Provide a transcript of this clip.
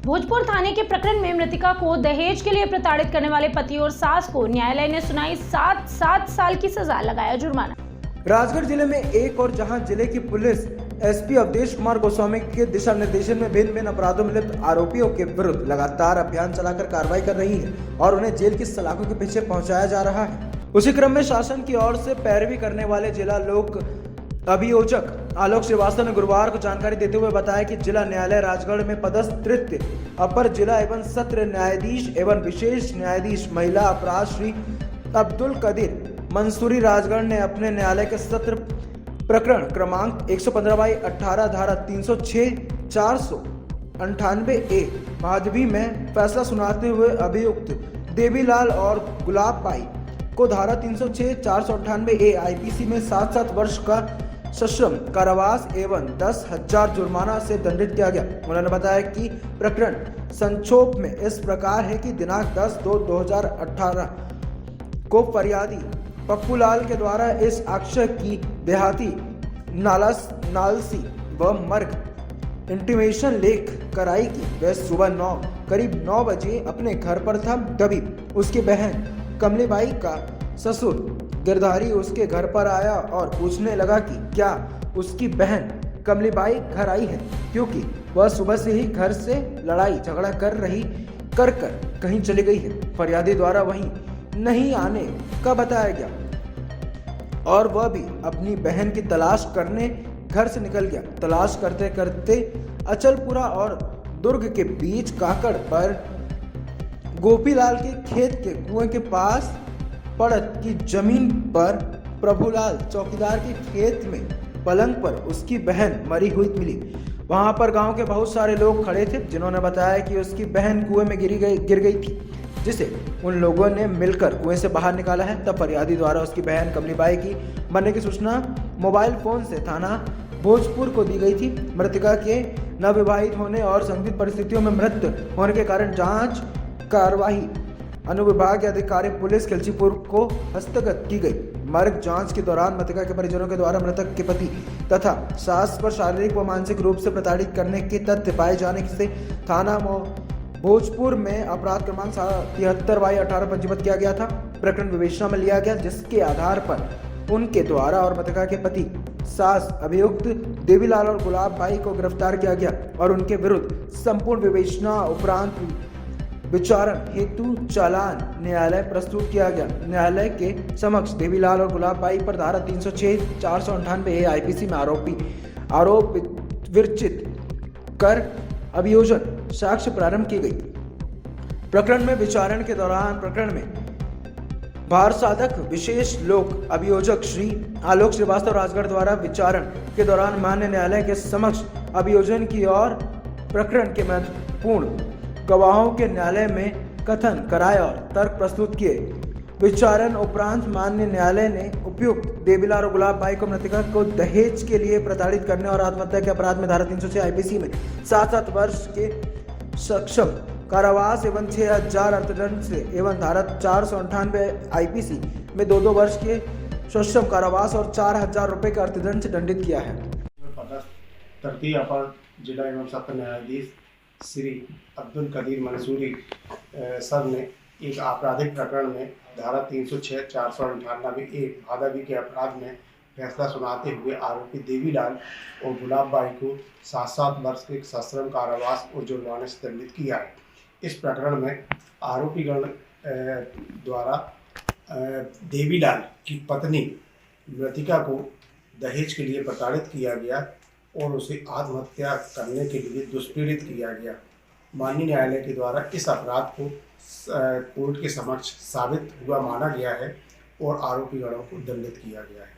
भोजपुर थाने के प्रकरण में मृतका को दहेज के लिए प्रताड़ित करने वाले पति और सास को न्यायालय ने सुनाई 7 साल की सजा, लगाया जुर्माना। राजगढ़ जिले में एक और जहां जिले की पुलिस एसपी अवधेश कुमार गोस्वामी के दिशा निर्देशन में भिन्न भिन्न अपराधों में लिप्त आरोपियों के विरुद्ध लगातार अभियान चलाकर कार्रवाई कर रही है और उन्हें जेल की सलाखों के पीछे पहुंचाया जा रहा है। उसी क्रम में शासन की ओर से पैरवी करने वाले जिला लोक अभियोजक आलोक श्रीवास्तव ने गुरुवार को जानकारी देते हुए बताया कि जिला न्यायालय राजगढ़ में पदस्थ तृतीय अपर जिला एवं सत्र न्यायाधीश एवं विशेष न्यायाधीश महिला अपराध श्री अब्दुल कदीर मंसूरी राजगढ़ ने अपने न्यायालय के सत्र प्रकरण क्रमांक 115/18 धारा 306 498 ए भादवी में फैसला सुनाते हुए अभियुक्त देवीलाल और गुलाब बाई को धारा 306 498 ए आईपीसी में 7 वर्ष का सश्रम कारावास एवं 10,000 जुर्माना से दंडित किया गया। उन्होंने बताया कि प्रकरण संक्षोभ में इस प्रकार है कि दिनांक 10/2/2018 को फरियादी पप्पूलाल के द्वारा इस अक्षय की देहाती नालसी व मर्ग इंटीमेशन लेख कराई कि वह सुबह करीब 9 बजे अपने घर पर था। तभी उसकी बहन कमलीबाई का ससुर गिरधारी उसके घर पर आया और पूछने लगा कि क्या उसकी बहन कमलीबाई घर आई है, क्योंकि वह सुबह से ही घर से लड़ाई झगड़ा कर कहीं चली गई है। फरियादी द्वारा वहीं नहीं आने का बताया गया और वह भी अपनी बहन की तलाश करने घर से निकल गया। तलाश करते करते अचलपुरा और दुर्ग के बीच काकड़ पर गोपीलाल के खेत के कुएं के पास पड़त की जमीन पर प्रभुलाल चौकीदार के खेत में पलंग पर उसकी बहन मरी हुई मिली। वहां पर गांव के बहुत सारे लोग खड़े थे जिन्होंने बताया कि उसकी बहन कुएं में गिर गई थी, जिसे उन लोगों ने मिलकर कुएं से बाहर निकाला है। तब फरियादी द्वारा उसकी बहन कमलीबाई की मरने की सूचना मोबाइल फोन से थाना भोजपुर को दी गई थी। मृतका के नवविवाहित होने और संदिग्ध परिस्थितियों में मृत्यु होने के कारण जांच कार्यवाही अनुविभाग अधिकारी पुलिस खिलचीपुर को हस्तगत की गई। मर्ग जांच के दौरान मृतका के परिजनों के द्वारा मृतक के पति तथा सास पर शारीरिक व मानसिक रूप से प्रताड़ित करने के तथ्य पाए जाने से थाना भोजपुर में अपराध क्रमांक 73/18 पंजीबद्ध किया गया था। प्रकरण विवेचना में लिया गया, जिसके आधार पर उनके द्वारा और मृतका के पति सास अभियुक्त देवीलाल और गुलाब बाई को गिरफ्तार किया गया और उनके विरुद्ध संपूर्ण विवेचना उपरांत विचारण हेतु चालान न्यायालय प्रस्तुत किया गया। न्यायालय के समक्ष देवीलाल और गुलाब बाई पर धारा 306 498 ए आईपीसी में आरोप विरचित कर अभियोजन साक्ष्य प्रारंभ की गई। प्रकरण में विचारण के दौरान प्रकरण में भार साधक विशेष लोक अभियोजक श्री आलोक श्रीवास्तव राजगढ़ द्वारा विचारण के दौरान मान्य न्यायालय के समक्ष अभियोजन की और प्रकरण के महत्वपूर्ण गवाहों के न्यायालय में कथन कराए और तर्क प्रस्तुत किए। विचारण उपरांत मान्य न्यायालय ने उपयुक्त देवीलाल और गुलाब बाई को मृतका को दहेज के लिए प्रताड़ित करने और आत्महत्या के अपराध में धारा 306 आईपीसी में 7 वर्ष के सक्षम कारावास एवं 6,000 अर्थदंड से एवं धारा 498 आईपीसी में 2 वर्ष के सक्षम कारावास और 4,000 रुपए के अर्थदंड से दंडित किया है। तृतीय अपर जिला एवं सत्र न्यायाधीश श्री अब्दुल कदीर मंसूरी सर ने एक आपराधिक प्रकरण में धारा 306 498 ए भादवी के अपराध में फैसला सुनाते हुए आरोपी देवीलाल और गुलाब बाई को 7 वर्ष के सश्रम कारावास और जुर्माने से दंडित किया है। इस प्रकरण में आरोपीगण द्वारा देवीलाल की पत्नी मृतिका को दहेज के लिए प्रताड़ित किया गया और उसे आत्महत्या करने के लिए दुष्प्रेरित किया गया। माननीय न्यायालय के द्वारा इस अपराध को कोर्ट के समक्ष साबित हुआ माना गया है और आरोपीगणों को दंडित किया गया है।